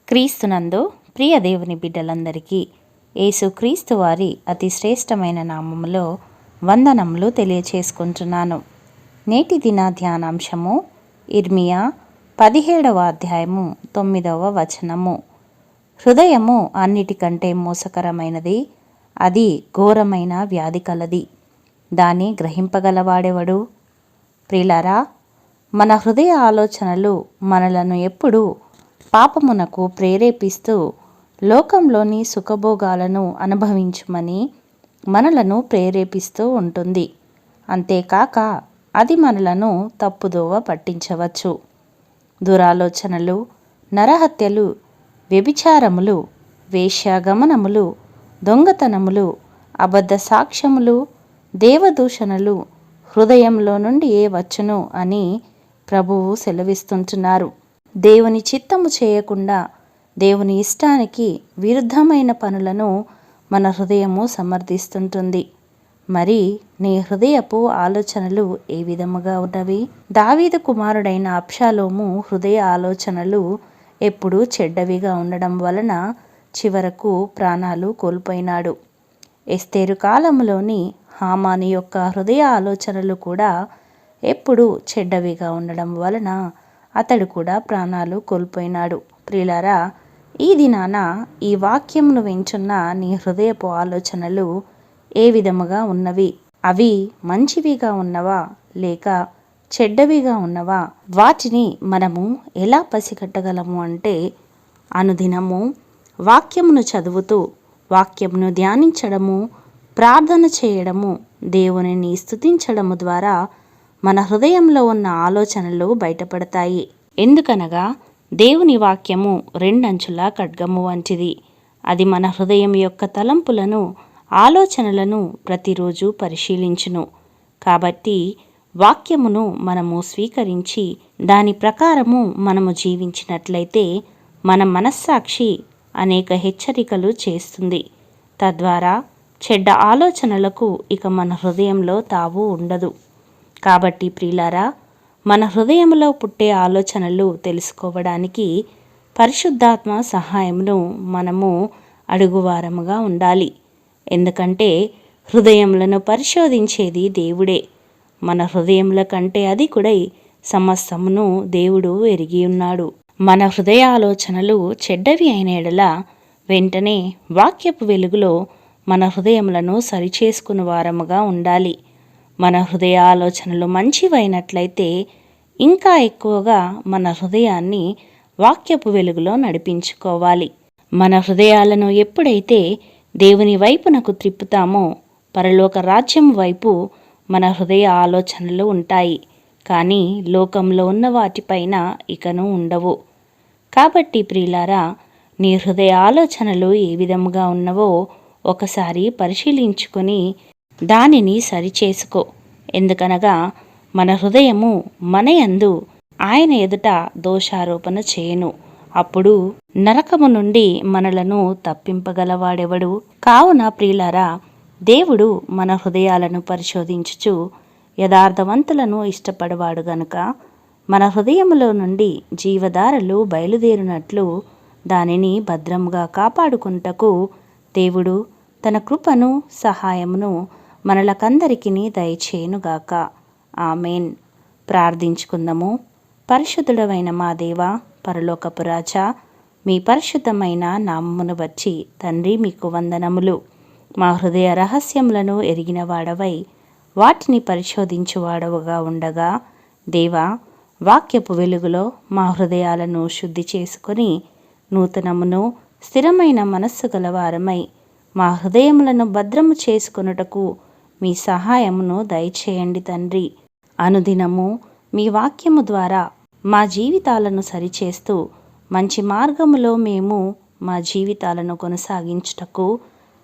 క్రీస్తునందు ప్రియ దేవుని బిడ్డలందరికీ యేసుక్రీస్తు వారి అతి శ్రేష్టమైన నామములో వందనములు తెలియచేసుకుంటున్నాను. నేటి దిన ధ్యానాంశము ఇర్మియా 17వ అధ్యాయము 9వ వచనము. హృదయము అన్నిటికంటే మోసకరమైనది, అది ఘోరమైన వ్యాధి కలది, దాన్ని గ్రహింపగలవాడెవడు? ప్రియులారా, మన హృదయ ఆలోచనలు మనలను ఎప్పుడూ పాపమునకు ప్రేరేపిస్తూ లోకంలోని సుఖభోగాలను అనుభవించమని మనలను ప్రేరేపిస్తూ ఉంటుంది. అంతేకాక అది మనలను తప్పుదోవ పట్టించవచ్చు. దురాలోచనలు, నరహత్యలు, వ్యభిచారములు, వేశ్యాగమనములు, దొంగతనములు, అబద్ధ సాక్ష్యములు, దేవదూషణలు హృదయంలో నుండి వచ్చును అని ప్రభువు సెలవిస్తుంటున్నారు. దేవుని చిత్తము చేయకుండా దేవుని ఇష్టానికి విరుద్ధమైన పనులను మన హృదయము సమర్థిస్తుంటుంది. మరి నీ హృదయపు ఆలోచనలు ఏ విధముగా ఉన్నవి? దావీదు కుమారుడైన అబ్షాలోము హృదయ ఆలోచనలు ఎప్పుడూ చెడ్డవిగా ఉండడం వలన చివరకు ప్రాణాలు కోల్పోయినాడు. ఎస్తేరు కాలంలోని హామాను యొక్క హృదయ ఆలోచనలు కూడా ఎప్పుడూ చెడ్డవిగా ఉండడం వలన అతడు కూడా ప్రాణాలు కోల్పోయినాడు. ప్రియులారా, ఈ దినాన ఈ వాక్యమును వింటున్న నీ హృదయపు ఆలోచనలు ఏ విధముగా ఉన్నవి? అవి మంచివిగా ఉన్నవా లేక చెడ్డవిగా ఉన్నవా? వాటిని మనము ఎలా పసిగట్టగలము అంటే, అనుదినము వాక్యమును చదువుతూ వాక్యమును ధ్యానించడము, ప్రార్థన చేయడము, దేవునిని స్తుతించడము ద్వారా మన హృదయంలో ఉన్న ఆలోచనలు బయటపడతాయి. ఎందుకనగా దేవుని వాక్యము రెండంచుల ఖడ్గము వంటిది. అది మన హృదయం యొక్క తలంపులను, ఆలోచనలను ప్రతిరోజు పరిశీలించును. కాబట్టి వాక్యమును మనము స్వీకరించి దాని ప్రకారము మనము జీవించినట్లయితే మన మనస్సాక్షి అనేక హెచ్చరికలు చేస్తుంది. తద్వారా చెడ్డ ఆలోచనలకు ఇక మన హృదయంలో తావు ఉండదు. కాబట్టి ప్రియులారా, మన హృదయంలో పుట్టే ఆలోచనలు తెలుసుకోవడానికి పరిశుద్ధాత్మ సహాయమును మనము అడుగువారముగా ఉండాలి. ఎందుకంటే హృదయములను పరిశోధించేది దేవుడే. మన హృదయముల కంటే అధికుడై సమస్తమును దేవుడు ఎరిగి ఉన్నాడు. మన హృదయ ఆలోచనలు చెడ్డవి అయిన ఎడల వెంటనే వాక్యపు వెలుగులో మన హృదయములను సరిచేసుకుని వారముగా ఉండాలి. మన హృదయ ఆలోచనలు మంచివైనట్లయితే ఇంకా ఎక్కువగా మన హృదయాన్ని వాక్యపు వెలుగులో నడిపించుకోవాలి. మన హృదయాలను ఎప్పుడైతే దేవుని వైపునకు త్రిప్పుతామో పరలోక రాజ్యం వైపు మన హృదయ ఆలోచనలు ఉంటాయి. కానీ లోకంలో ఉన్న వాటిపైన ఇకను ఉండవు. కాబట్టి ప్రియులారా, నీ హృదయ ఆలోచనలు ఏ విధముగా ఉన్నవో ఒకసారి పరిశీలించుకొని దానిని సరిచేసుకో. ఎందుకనగా మన హృదయము మన యందు ఆయన ఎదుట దోషారోపణ చేయను. అప్పుడు నరకము నుండి మనలను తప్పింపగలవాడెవడు? కావున ప్రియులారా, దేవుడు మన హృదయాలను పరిశోధించుచు యథార్థవంతులను ఇష్టపడవాడు గనుక మన హృదయములో నుండి జీవధారలు బయలుదేరినట్లు దానిని భద్రముగా కాపాడుకుంటకు దేవుడు తన కృపను, సహాయమును మనలకందరికీ దయచేయునుగాక. ఆమెన్. ప్రార్థించుకుందాము. పరిశుద్ధుడవైన మా దేవా, పరలోకపు రాజా, మీ పరిశుద్ధమైన నామమును బట్టి తండ్రి మీకు వందనములు. మా హృదయ రహస్యములను ఎరిగిన వాడవై వాటిని పరిశోధించువాడవుగా ఉండగా దేవా, వాక్యపు వెలుగులో మా హృదయాలను శుద్ధి చేసుకొని నూతనమును స్థిరమైన మనస్సు గలవారమై మా హృదయములను భద్రము చేసుకొనుటకు మీ సహాయమును దయచేయండి తండ్రి. అనుదినము మీ వాక్యము ద్వారా మా జీవితాలను సరిచేస్తూ మంచి మార్గములో మేము మా జీవితాలను కొనసాగించుటకు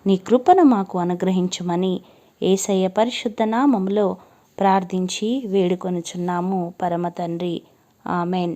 నీ కృపను మాకు అనుగ్రహించుమని యేసయ్య పరిశుద్ధ నామములో ప్రార్థించి వేడుకొనుచున్నాము పరమ తండ్రి. ఆమెన్.